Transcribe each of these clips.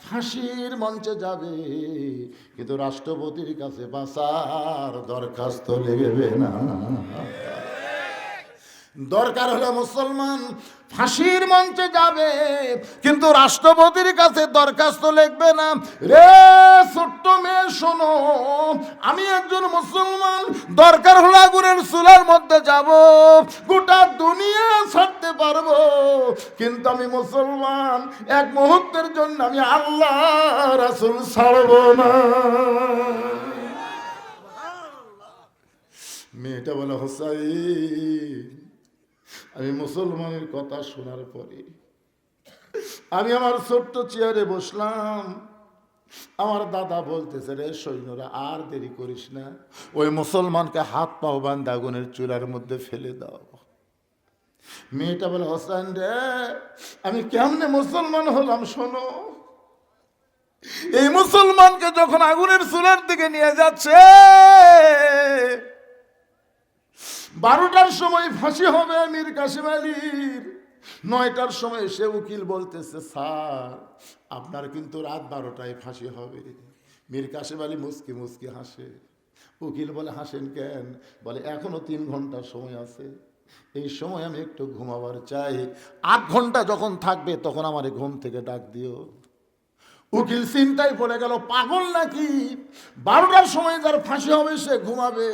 ফাঁসির মঞ্চে যাবে, কিন্তু রাষ্ট্রপতির কাছে বাঁচার দরখাস্ত লিখবে না। দরকার হলে মুসলমান ফাঁসির মঞ্চে যাবে, কিন্তু রাষ্ট্রপতির কাছে দরখাস্ত লিখবে না। রে ছোট্ট মেয়ে শোনো, আমি একজন মুসলমান, দরকার হলে আগুনের চুলার মধ্যে যাব, গোটা দুনিয়া ছাড়তে পারবো, কিন্তু আমি মুসলমান, এক মুহূর্তের জন্য আমি আল্লাহ রাসূল ছাড়ব না। মেয়েটা বলে, হোসাইন, আমি মুসলমানের কথা শোনার পরে আমি আমার ছোট্ট চেয়ারে বসলাম। আমার দাদা বলতেছে, রে সৈন্যরা, আর দেরি করিস না, ওই মুসলমানকে হাত পাও বাঁধা আগুনের চুলার মধ্যে ফেলে দাও। মেয়েটা বলে, হোসেন রে, আমি কেমনে মুসলমান হলাম শোনো। এই মুসলমানকে যখন আগুনের চুলার দিকে নিয়ে যাচ্ছে, 12টার সময় ফাঁসি হবে মীর কাসেম আলীর, 9টার সময় সে উকিল বলতেছে, স্যার আপনার কিন্তু রাত 12টায় ফাঁসি হবে। মীর কাসেম আলী মুচকি মুচকি হাসে। উকিল বলে, হাসেন কেন? বলে, এখনো 3 ঘন্টা সময় আছে, এই সময় আমি একটু ঘুমাবার চাই, 8 ঘন্টা যখন থাকবে তখন আমার ঘুম থেকে ডাক দিও। উকিল চিন্তায় পড়ে গেল, পাগল নাকি, 12টার সময় যার ফাঁসি হবে সে ঘুমাবে।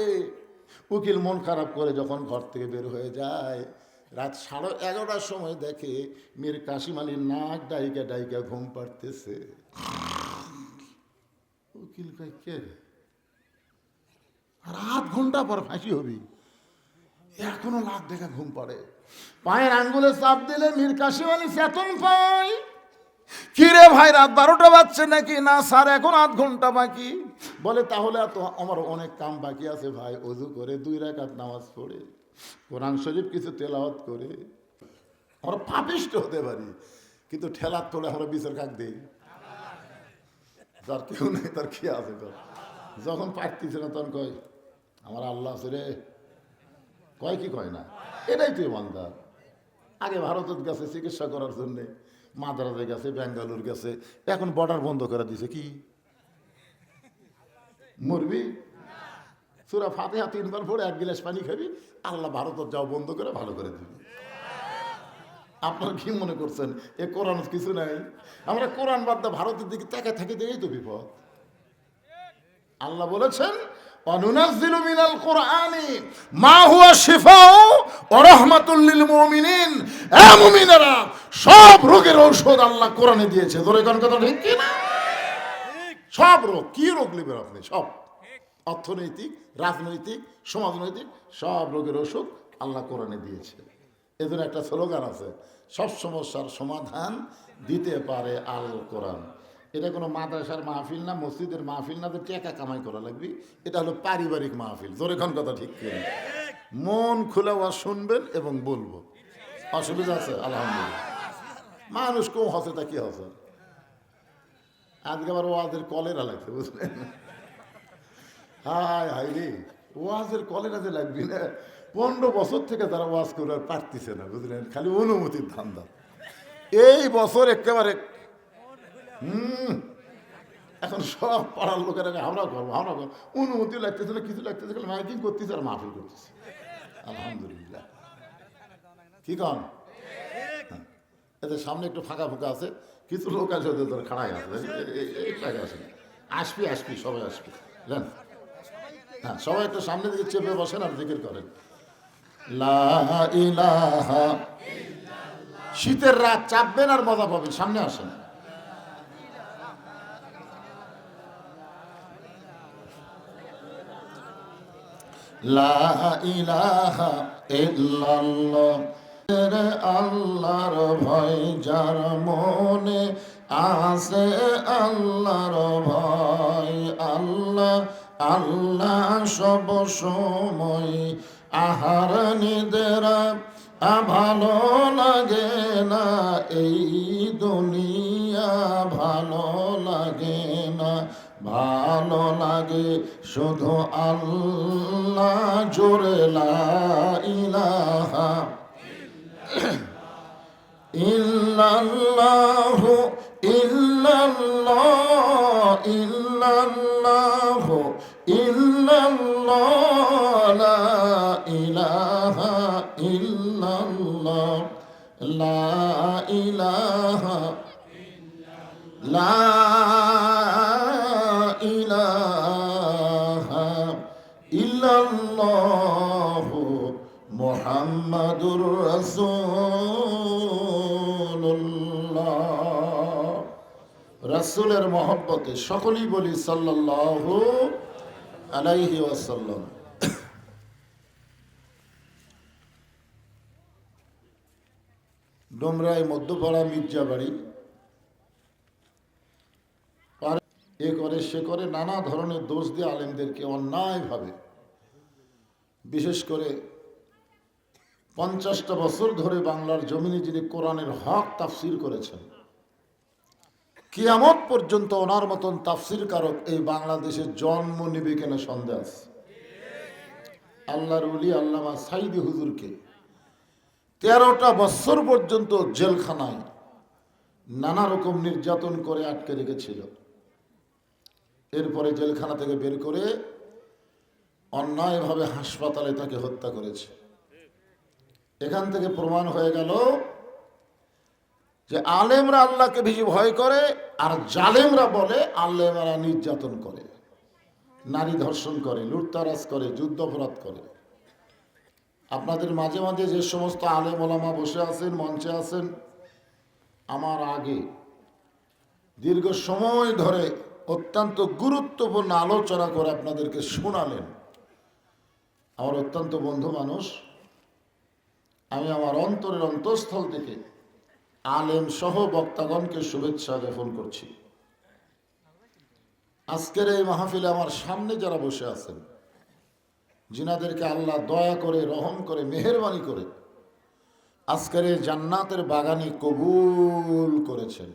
উকিল মন খারাপ করে যখন ঘর থেকে বের হয়ে যায়, রাত 11:30টার সময় দেখে মীর কাসেম আলীর নাক ডাইকা ডাইকা ঘুম পাড়তেছে। উকিল কয়, কে রে? আর 8 ঘন্টা পর ফাঁসি হবি, এখনো লাখ দেখা ঘুম পাড়ে। পায়ের আঙ্গুলে চাপ দিলে মীর কাসেম আলী চেতন পায়। কিরে ভাই, রাত 12টা বাজছে নাকি? না স্যার, এখন 8 ঘন্টা বাকি। বলে, তাহলে তো আমার অনেক কাম বাকি আছে ভাই, ওযু করে 2 রাকাত নামাজ পড়ে কোরআন শরীফ কিছু তেলাওয়াত করে আমরা পাপিষ্ট হতে পারি, কিন্তু ঠেলার তোলে আমরা বিচার কাক দেই। যার কেউ নেই তার কি আছে? যখন পারতিছে না তখন কয়, আমার আল্লাহ আছে রে। কয় কি কয় না? এটাই তুই ইমানদার। আগে ভারতের গেছে চিকিৎসা করার জন্যে, মাদ্রাজে গেছে, বেঙ্গালুর গেছে, এখন বর্ডার বন্ধ করে দিছে। কি মরবি? সূরা ফাতিহা 3 বার পড়ে 1 গ্লাস পানি খাবি, আল্লাহ ভারতের যাও বন্ধ করে ভালো করে দিবি। আপনারা কি মনে করছেন এ কোরআন কিছু নাই? আমরা কোরআন বাদ দিয়ে ভারতের দিকে তাকায় থাকি, দিয়েই তো বিপদ। আল্লাহ বলেছেন, অনুনাজ্জিলু মিনাল কুরআনি মা হুয়া শিফাউ ওয়া রাহমাতুল লিল মুমিনিন। এ মুমিনেরা, সব রোগের ঔষধ আল্লাহ কোরআনে দিয়েছে। ধরে কোন কথা ঠিক কি না? সব রোগ, কি রোগ নেবেন আপনি? সব অর্থনৈতিক, রাজনৈতিক, সমাজনৈতিক, সব রোগের ওষুধ আল্লাহ কোরআনে দিয়েছে। এদের একটা স্লোগান আছে, সব সমস্যার সমাধান দিতে পারে আল কোরআন। এটা কোনো মাদ্রাসার মাহফিল না, মসজিদের মাহফিল না যে টাকা কামাই করা লাগবে, এটা হলো পারিবারিক মাহফিল। জোরে কোন কথা ঠিক কি? মন খুলে ওয়াজ শুনবেন এবং বলবো। অসুবিধা আছে? আলহামদুলিল্লাহ। মানুষ কম হসে, তা কি হসে? আজকে আবার ওয়াজের কলেরা লাগছে, বুঝলেন? হায় হায় রে, ওয়াজের কলেরা যে লাগবি না, 15 বছর থেকে তারা ওয়াজ করে আর পারতেছে না, বুঝলেন? খালি অনুমতির ধান্দা। এই বছর একেবারে এখন সব পাড়ার লোকেরা আমরা করবো, আমরা করবো, অনুমতি লাগতেছে না, কিছু লাগতেছে, খালি মাইকিং করতেছে আর মাহফিল করতেছে। আলহামদুলিল্লাহ। কি কন? এদের সামনে একটু ফাঁকা ফাঁকা আছে, কিছু লোক আছে ওদের ধরে খাড়াই আছে, আসবি আসবি, সবাই আসবি, জান। হ্যাঁ, সবাই একটু সামনে দিকে চেপে বসেন আর জিকির করেন, লা ইলাহা। শীতের রাত, চাপবেন আর মজা পাবেন। সামনে আসেন। লা ইলাহা ইল্লাল্লাহ। আল্লাহর ভয় যার মনে আছে, আল্লাহর ভয়। আল্লাহ আল্লাহ সব সময়, আহার নিদেরা ভালো লাগে না, এই দুনিয়া ভালো লাগে না, ভালো লাগে শুধু আল্লাহ। জোরে লা ইলাহা ইল্লাল্লাহু ইল্লাল্লাহ ইল্লাল্লাহ ইল্লাল্লাহ লা ইলাহা ইল্লাল্লাহ লা ইলাহা লা ইলাহা ইল্লাল্লাহ মুহাম্মাদুর রাসূলুল্লাহ। রাসূলের মহব্বতে সকলেই বলি সাল্লাল্লাহু আলাইহি ওয়াসাল্লাম। ডোমরায় মধ্যপাড়া মির্জাবাড়ি, এ করে সে করে নানা ধরনের দোষ দিয়ে আলেমদেরকে অন্যায়ভাবে, বিশেষ করে 50টা বছর ধরে বাংলার জমিনে যিনি কোরআনের হক তাফসির করেছেন, কিয়ামত পর্যন্ত ওনার মতন তাফসির কারক এই বাংলাদেশে জন্ম নিবে কিনা সন্দেহ আছে। আল্লাহর ওলি আল্লামা সাইদি হুজুরকে 13টা বছর পর্যন্ত জেলখানায় নানা রকম নির্যাতন করে আটকে রেখেছিল। এরপরে জেলখানা থেকে বের করে অন্যায়ভাবে হাসপাতালে তাকে হত্যা করেছে। এখান থেকে প্রমাণ হয়ে গেল যে আলেমরা আল্লাহকে বেশি ভয় করে, আর জালেমরা বলে আলেমরা নির্যাতন করে, নারী ধর্ষণ করে, লুটতারাজ করে, যুদ্ধাপরাধ করে। আপনাদের মাঝে মাঝে যে সমস্ত আলেম ওলামা বসে আছেন, মঞ্চে আছেন, আমার আগে দীর্ঘ সময় ধরে অত্যন্ত গুরুত্বপূর্ণ আলোচনা করে আপনাদেরকে শোনালেন আমার অত্যন্ত বন্ধু মানুষ। আমি আমার অন্তরের অন্তঃস্থল থেকে আলেম সহ বক্তাগণকে শুভেচ্ছা জ্ঞাপন করছি। আজকের এই মাহফিলে আমার সামনে যারা বসে আছেন, যিনাদেরকে আল্লাহ দয়া করে, রহম করে, মেহেরবানি করে আজকের এই জান্নাতের বাগানে কবুল করেছেন।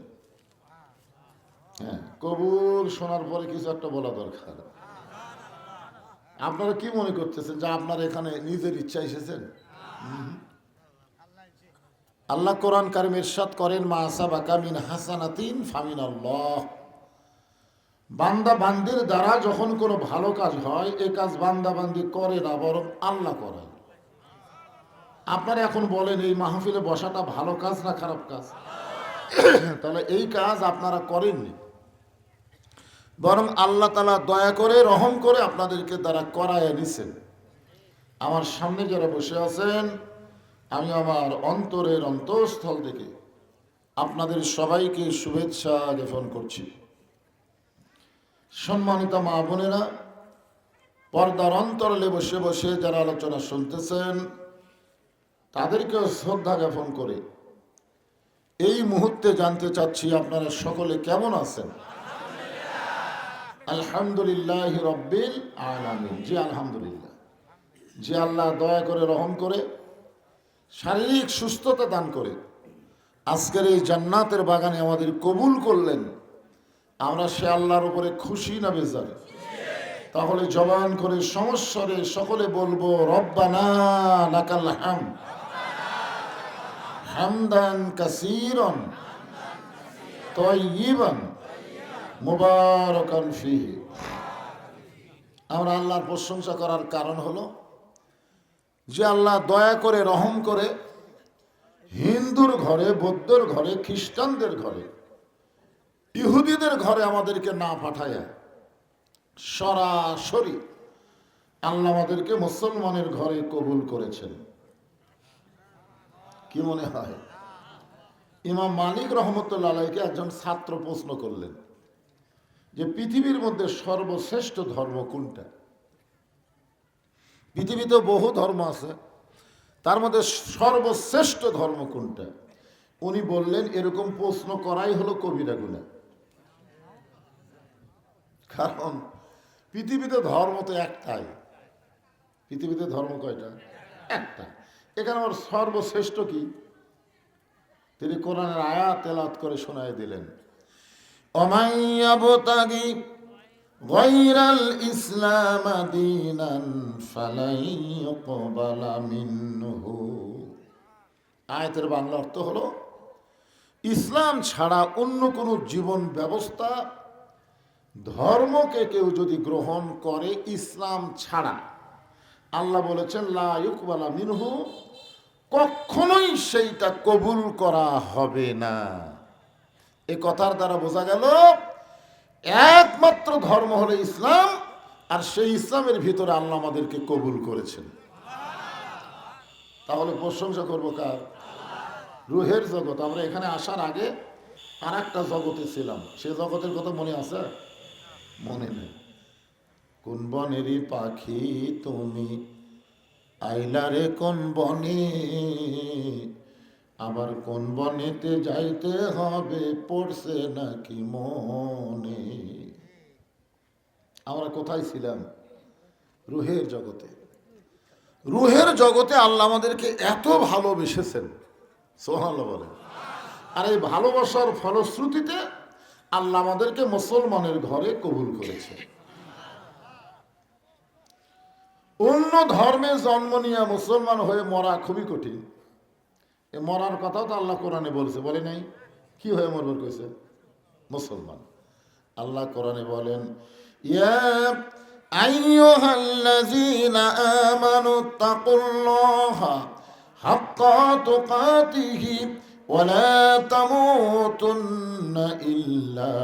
হ্যাঁ, কবুল শোনার পরে কিছু একটা বলা দরকার। আপনারা কি মনে করতেছেন যে আপনারা এখানে নিজের ইচ্ছা এসেছেন? আল্লাহ কোরআন কারীম ইরশাদ করেন, মা আসাবাকা মিন হাসানাতিন ফামিনাল্লাহ। বান্দা বান্দির দ্বারা যখন কোনো ভালো কাজ হয়, এই কাজ বান্দা বান্দি করে না, বরং আল্লাহ করায়। আপনারা এখন বলেন এই মাহফিলে বসাটা ভালো কাজ না খারাপ কাজ? তাহলে এই কাজ আপনারা করেননি, বরং আল্লাহ তাআলা দয়া করে, রহম করে আপনাদেরকে দ্বারা করায় নিছেন। আমার সামনে যারা বসে আছেন, আমি আমার অন্তরের অন্তঃস্থল থেকে আপনাদের সবাইকে শুভেচ্ছা জ্ঞাপন করছি। সম্মানিত মা বোনেরা, পর্দার অন্তরালে বসে বসে যারা আলোচনা শুনতেছেন, তাদেরকেও শ্রদ্ধা জ্ঞাপন করে এই মুহূর্তে জানতে চাচ্ছি আপনারা সকলে কেমন আছেন? আলহামদুলিল্লাহ রব্বিল আলামিন। জি আলহামদুলিল্লাহ। যে আল্লাহ দয়া করে, রহম করে, শারীরিক সুস্থতা দান করে আজকের এই জান্নাতের বাগানে আমাদের কবুল করলেন, আমরা সে আল্লাহর উপরে খুশি না বেজার? তাহলে জবান করে সমস্বরে সকলে বলবো, রব্বানা লাকাল হামদ হামদান কাসীরান তাইয়িবান মুবারাকান ফীহি। আমরা আল্লাহর প্রশংসা করার কারণ হলো যে আল্লাহ দয়া করে, রহম করে হিন্দুর ঘরে, বৌদ্ধর ঘরে, খ্রিস্টানদের ঘরে, ইহুদিদের ঘরে আমাদেরকে না পাঠায়া সরাসরি আল্লাহ আমাদেরকে মুসলমানের ঘরে কবুল করেছেন। কি মনে হয়? ইমাম মালিক রহমতুল্লাহ আলাইকে একজন ছাত্র প্রশ্ন করলেন যে পৃথিবীর মধ্যে সর্বশ্রেষ্ঠ ধর্ম কোনটা? পৃথিবীতে বহু ধর্ম আছে, তার মধ্যে সর্বশ্রেষ্ঠ ধর্ম কোনটা? উনি বললেন, এরকম প্রশ্ন করাই হলো কবিরা গুনাহ। কারণ পৃথিবীতে ধর্ম তো একটাই। পৃথিবীতে ধর্ম কয়টা? একটা। এখানে আমার সর্বশ্রেষ্ঠ কি? তিনি কোরআনের আয়াত তেলাওয়াত করে শোনায় দিলেন, অমাইয়াবতাগি গায়রাল ইসলাম দীনান ফালাই ইউকবালা মিনহু। আয়াতের বাংলা অর্থ হলো, ইসলাম ছাড়া অন্য কোনো জীবন ব্যবস্থা, ধর্মকে কেউ যদি গ্রহণ করে ইসলাম ছাড়া, আল্লাহ বলেছেন লা ইউকবালা মিনহু, কখনোই সেইটা কবুল করা হবে না। এ কথার দ্বারা বোঝা গেল একমাত্র ধর্ম হলো ইসলাম, আর সেই ইসলামের ভিতরে আল্লাহ আমাদেরকে কবুল করেছেন। তাহলে প্রশংসা করবো কার? রুহের জগৎ। আমরা এখানে আসার আগে আর একটা জগতে ছিলাম, সে জগতের কথা মনে আছে? মনে নেই। কোন বনেরই পাখি তুমি, আইলারে কোন বনে, আবার কোন বনেতে যাইতে হবে, পড়ছে নাকি মনে। আমরা কোথায় ছিলাম? রুহের জগতে। রুহের জগতে আল্লাহ আমাদেরকে এত ভালোবেসেছেন, সুবহানাল্লাহ বলেন। আর এই ভালোবাসার ফলশ্রুতিতে আল্লাহ আমাদেরকে মুসলমানের ঘরে কবুল করেছে। অন্য ধর্মে জন্ম নিয়ে মুসলমান হয়ে মরা খুবই কঠিন। এ মরার কথাও তো আল্লাহ কোরআনে বলছে, বলে নাই? কি হয়ে মরবার কইছে? মুসলমান। আল্লাহ কোরআনে বলেন, ইয়া আইয়ুহাল্লাযীনা আমানু তাকুল্লাহা হাক্কা তুকাতিহি ওয়া লা তামুতুন্না ইল্লা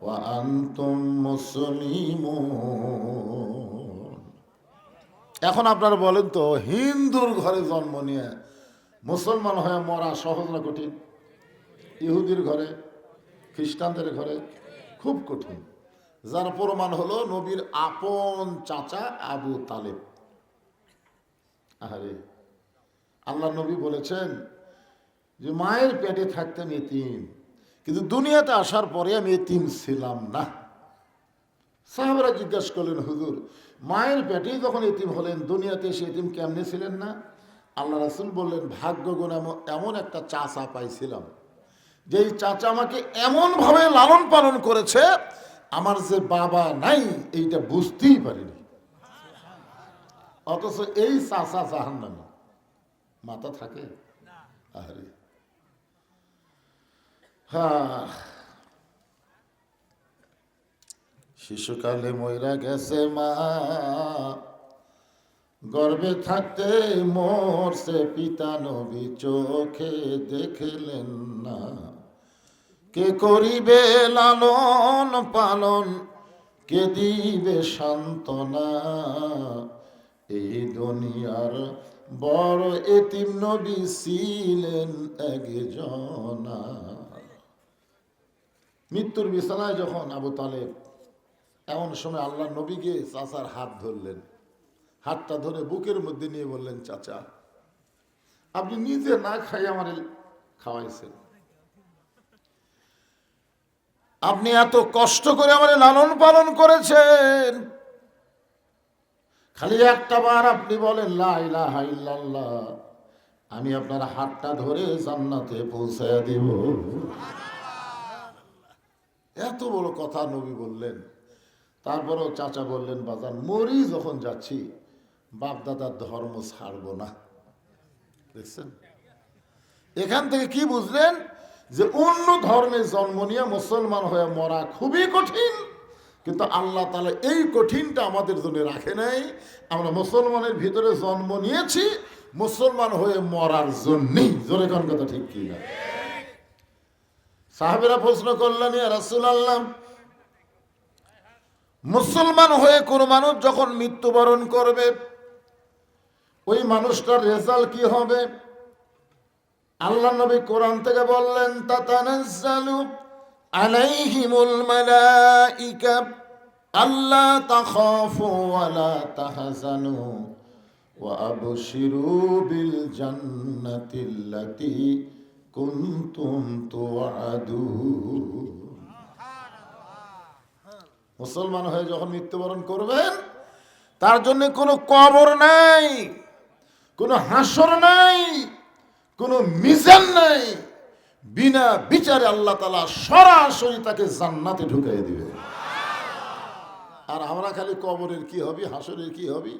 ওয়া আনতুম মুসলিমুন। এখন আপনারা বলেন তো, হিন্দুর ঘরে জন্ম নিয়ে মুসলমান হয়ে মরা সহজ না কঠিন? ইহুদির ঘরে, খ্রিস্টানদের ঘরে খুব কঠিন। যার প্রমাণ হলো নবীর আপন চাচা আবু তালেব। আরে আল্লাহ নবী বলেছেন যে মায়ের পেটে থাকতাম এতিম, কিন্তু দুনিয়াতে আসার পরে আমি এতিম ছিলাম না। সাহাবারা জিজ্ঞাসা করলেন, হুজুর মায়ের পেটেই যখন এতিম হলেন, দুনিয়াতে এসে এতিম কেমনে ছিলেন না? আল্লাহ রাসূল বললেন, ভাগ্য গুণ এমন একটা চাচা পাইছিলাম, যেই চাচা আমাকে এমনভাবে লালন পালন করেছে, আমার যে বাবা নাই এইটা বুঝতেই পারিনি। অথচ এই চাচা জাহান্নামী। মাথা থাকে? আরে হ্যাঁ, শিশুকালে মইরা গেছে মা, গর্ভে থাকতে মরছে পিতা, নবী চোখে দেখলেন না। কে করিবে লালন পালন, কে দিবে সান্ত্বনা, এই দুনিয়ার বড় এতিম নবী ছিলেন একজনা। মৃত্যুর বিছানায় যখন আবু তালেব, এমন সময় আল্লাহ নবীকে চাচার হাত ধরলেন, হাতটা ধরে বুকের মধ্যে নিয়ে বললেন, চাচা আপনি নিজে না খাই আমার খাওয়াইছেন, আপনি এত কষ্ট করে আমার লালন পালন করেছেন, খালি একটা বার আপনি বলেন লা ইলাহা ইল্লাল্লাহ, আমি আপনার হাতটা ধরে জান্নাতে পৌঁছায় দিব। এত বড় কথা নবী বললেন। তারপরেও চাচা বললেন, বাজান মরি যখন যাচ্ছি বাপ দাদার ধর্ম ছাড়বো না। দেখছেন, এখান থেকে কি বুঝলেন? যে অন্য ধর্মে জন্ম নিয়ে মুসলমান হয়ে মরা খুবই কঠিন, কিন্তু আল্লাহ তাআলা এই কঠিনটা আমাদের জন্য রাখে নাই। আমরা মুসলমানের ভিতরে জন্ম নিয়েছি মুসলমান হয়ে মরার জন্যই। জোরে কোন কথা ঠিক কি না? সাহাবীরা প্রশ্ন করলেন, ইয়া রাসূলুল্লাহ, মুসলমান হয়ে কোন মানুষ যখন মৃত্যুবরণ করবে ওই মানুষটার রেজাল্ট কি হবে? আল্লাহ নবী কোরআন থেকে বললেন, তাতানাজ্জালু আলাইহিমুল মালাইকা আল্লা তাখাফু ওয়া লা তাহজানু ওয়া আবশিরু বিল জান্নাতিল্লাতী কুনতুম তুআদুন। মুসলমান হয়ে যখন মৃত্যুবরণ করবেন তার জন্য কোনো কবর নাই, কোনো হাসর নাই, কোনো মিজান নাই, বিনা বিচারে আল্লাহ তাআলা সরাসরি তাকে জান্নাতে ঢুকিয়ে দিবে। আর আমরা খালি কবরের কি হবে, হাসরের কি হবে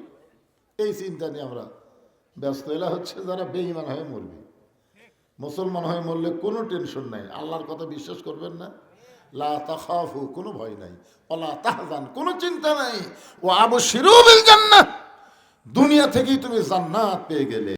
এই চিন্তা নিয়ে আমরা ব্যস্ত। এলা হচ্ছে যারা বেঈমান হয়ে মরবে। মুসলমান হয়ে মরলে কোনো টেনশন নাই, আল্লাহর কথা বিশ্বাস করবেন না। লা তাখাফু, কোনো ভয় নাই। ওয়ালা তাহজান, কোনো চিন্তা নাই। ওয়া আবশিরু বিল জান্নাহ, দুনিয়া থেকেই তুমি জান্নাত পেয়ে গেলে।